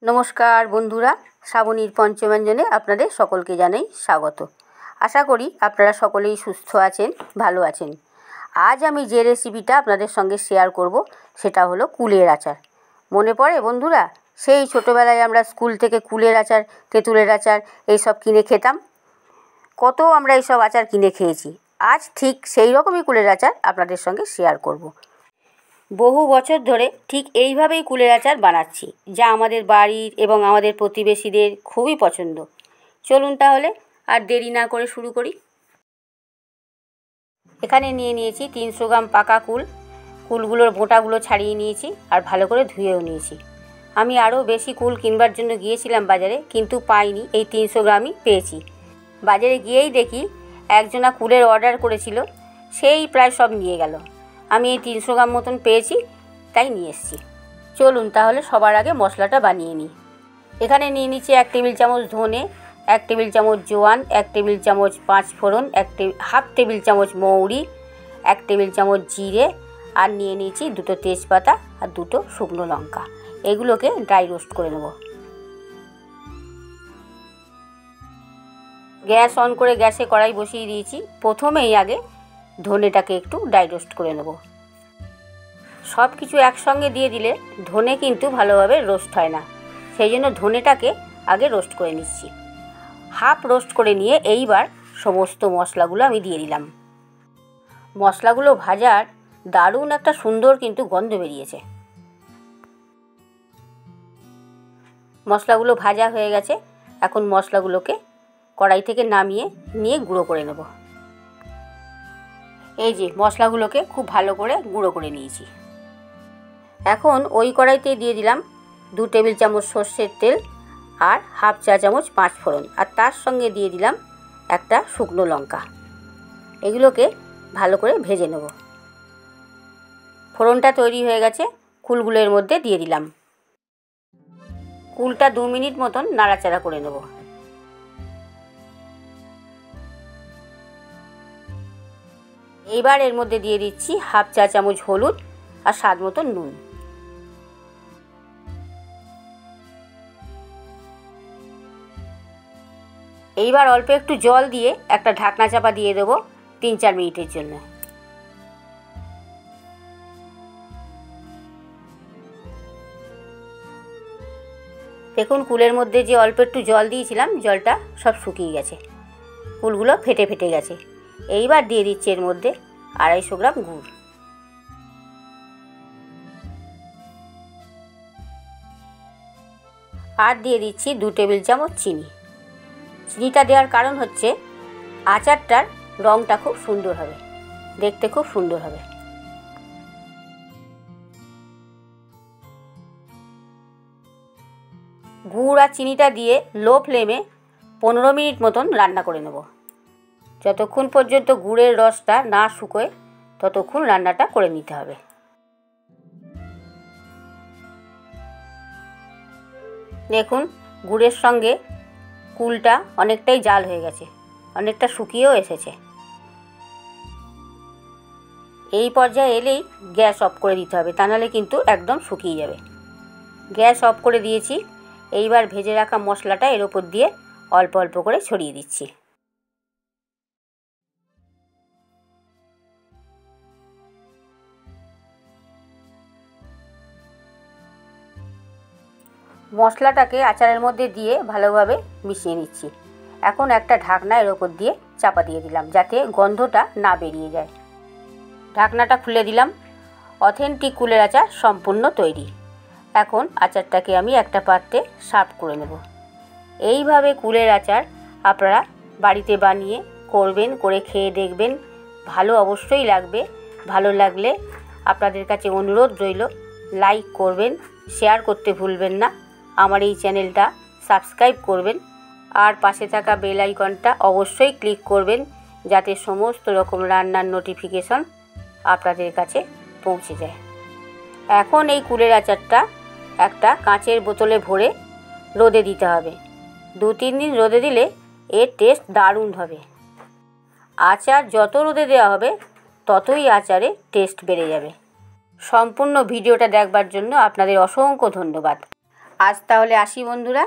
নমস্কার বন্ধুরা, শ্রাবণীর পঞ্চব্যঞ্জনে আপনাদের সকলকে জানাই স্বাগত। আশা করি আপনারা সকলেই সুস্থ আছেন, ভালো আছেন। আজ আমি যে রেসিপিটা আপনাদের সঙ্গে শেয়ার করব সেটা হলো কুলের আচার। মনে পড়ে বন্ধুরা, সেই ছোটোবেলায় আমরা স্কুল থেকে কুলের আচার, তেঁতুলের আচার এইসব কিনে খেতাম। কত আমরা এইসব আচার কিনে খেয়েছি। আজ ঠিক সেই রকমই কুলের আচার আপনাদের সঙ্গে শেয়ার করব। বহু বছর ধরে ঠিক এইভাবেই কুলের আচার বানাচ্ছি, যা আমাদের বাড়ির এবং আমাদের প্রতিবেশীদের খুবই পছন্দ। চলুন তাহলে আর দেরি না করে শুরু করি। এখানে নিয়ে নিয়েছি 300 গ্রাম পাকা কুল। কুলগুলোর বোঁটাগুলো ছাড়িয়ে নিয়েছি আর ভালো করে ধুয়েও নিয়েছি। আমি আরও বেশি কুল কিনবার জন্য গিয়েছিলাম বাজারে, কিন্তু পাইনি, এই 300 গ্রামই পেয়েছি। বাজারে গিয়েই দেখি একজনা কুলের অর্ডার করেছিল, সেই প্রায় সব নিয়ে গেল। আমি এই 300 গ্রাম মতন পেয়েছি, তাই নিয়ে এসেছি। চলুন তাহলে সবার আগে মশলাটা বানিয়ে নিই। এখানে নিয়ে নিচ্ছি 1 টেবিল চামচ ধনে, 1 টেবিল চামচ জোয়ান, 1 টেবিল চামচ 5 ফোড়ন, হাফ টেবিল চামচ মৌরি, 1 টেবিল চামচ জিরে, আর নিয়ে নিয়েছি 2টো তেজপাতা আর 2টো শুকনো লঙ্কা। এগুলোকে ড্রাই রোস্ট করে নেব। গ্যাস অন করে গ্যাসে কড়াই বসিয়ে দিয়েছি। প্রথমেই আগে ধনেটাকে একটু ড্রাই রোস্ট করে নেব। সব কিছু একসঙ্গে দিয়ে দিলে ধনে কিন্তু ভালোভাবে রোস্ট হয় না, সেই জন্য ধনেটাকে আগে রোস্ট করে নিচ্ছি। হাফ রোস্ট করে নিয়ে এইবার সমস্ত মশলাগুলো আমি দিয়ে দিলাম। মশলাগুলো ভাজার দারুণ একটা সুন্দর কিন্তু গন্ধ বেরিয়েছে। মশলাগুলো ভাজা হয়ে গেছে। এখন মশলাগুলোকে কড়াই থেকে নামিয়ে নিয়ে গুঁড়ো করে নেব। এই যে মশলাগুলোকে খুব ভালো করে গুঁড়ো করে নিয়েছি। এখন ওই কড়াইতে দিয়ে দিলাম 2 টেবিল চামচ সর্ষের তেল আর হাফ চা চামচ 5 ফোড়ন, আর তার সঙ্গে দিয়ে দিলাম একটা শুকনো লঙ্কা। এগুলোকে ভালো করে ভেজে নেব। ফোড়নটা তৈরি হয়ে গেছে, কুলগুলোর মধ্যে দিয়ে দিলাম। কুলটা 2 মিনিট মতন নাড়াচাড়া করে নেব। এইবার এর মধ্যে দিয়ে দিচ্ছি হাফ চা চামচ হলুদ আর স্বাদ মতন নুন। এইবার অল্প একটু জল দিয়ে একটা ঢাকনা চাপা দিয়ে দেবো 3-4 মিনিটের জন্য। দেখুন কুলের মধ্যে যে অল্প একটু জল দিয়েছিলাম, জলটা সব শুকিয়ে গেছে, কুলগুলো ফেটে ফেটে গেছে। এইবার দিয়ে দিচ্ছি এর মধ্যে 250 গ্রাম গুড়। আর দিয়ে দিচ্ছি 2 টেবিল চামচ চিনি। চিনিটা দেওয়ার কারণ হচ্ছে আচারটার রঙটা খুব সুন্দর হবে, দেখতে খুব সুন্দর হবে। গুড় আর চিনিটা দিয়ে লো ফ্লেমে 15 মিনিট মতন রান্না করে নেব। যতক্ষণ পর্যন্ত গুড়ের রসটা না শুকোয় ততক্ষণ রান্নাটা করে নিতে হবে। দেখুন গুড়ের সঙ্গে কুলটা অনেকটাই জাল হয়ে গেছে, অনেকটা শুকিয়েও এসেছে। এই পর্যায়ে এলেই গ্যাস অফ করে দিতে হবে, তা নাহলে কিন্তু একদম শুকিয়ে যাবে। গ্যাস অফ করে দিয়েছি। এইবার ভেজে রাখা মশলাটা এর ওপর দিয়ে অল্প অল্প করে ছড়িয়ে দিচ্ছি। মশলাটাকে আচারের মধ্যে দিয়ে ভালোভাবে মিশিয়ে নিচ্ছি। এখন একটা ঢাকনা এর ওপর দিয়ে চাপা দিয়ে দিলাম, যাতে গন্ধটা না বেরিয়ে যায়। ঢাকনাটা খুলে দিলাম। অথেন্টিক কুলের আচার সম্পূর্ণ তৈরি। এখন আচারটাকে আমি একটা পাত্রে সার্ভ করে নেব। এইভাবে কুলের আচার আপনারা বাড়িতে বানিয়ে করবেন, করে খেয়ে দেখবেন, ভালো অবশ্যই লাগবে। ভালো লাগলে আপনাদের কাছে অনুরোধ রইল, লাইক করবেন, শেয়ার করতে ভুলবেন না। আমার এই চ্যানেলটা সাবস্ক্রাইব করবেন, আর পাশে থাকা বেল আইকনটা অবশ্যই ক্লিক করবেন, যাতে সমস্ত রকম রান্নার নোটিফিকেশন আপনাদের কাছে পৌঁছে যায়। এখন এই কুলের আচারটা একটা কাঁচের বোতলে ভরে রোদে দিতে হবে। 2-3 দিন রোদে দিলে এর টেস্ট দারুণ হবে। আচার যত রোদে দেওয়া হবে ততই আচারে টেস্ট বেড়ে যাবে। সম্পূর্ণ ভিডিওটা দেখবার জন্য আপনাদের অসংখ্য ধন্যবাদ। আজ তাহলে আসি বন্ধুরা।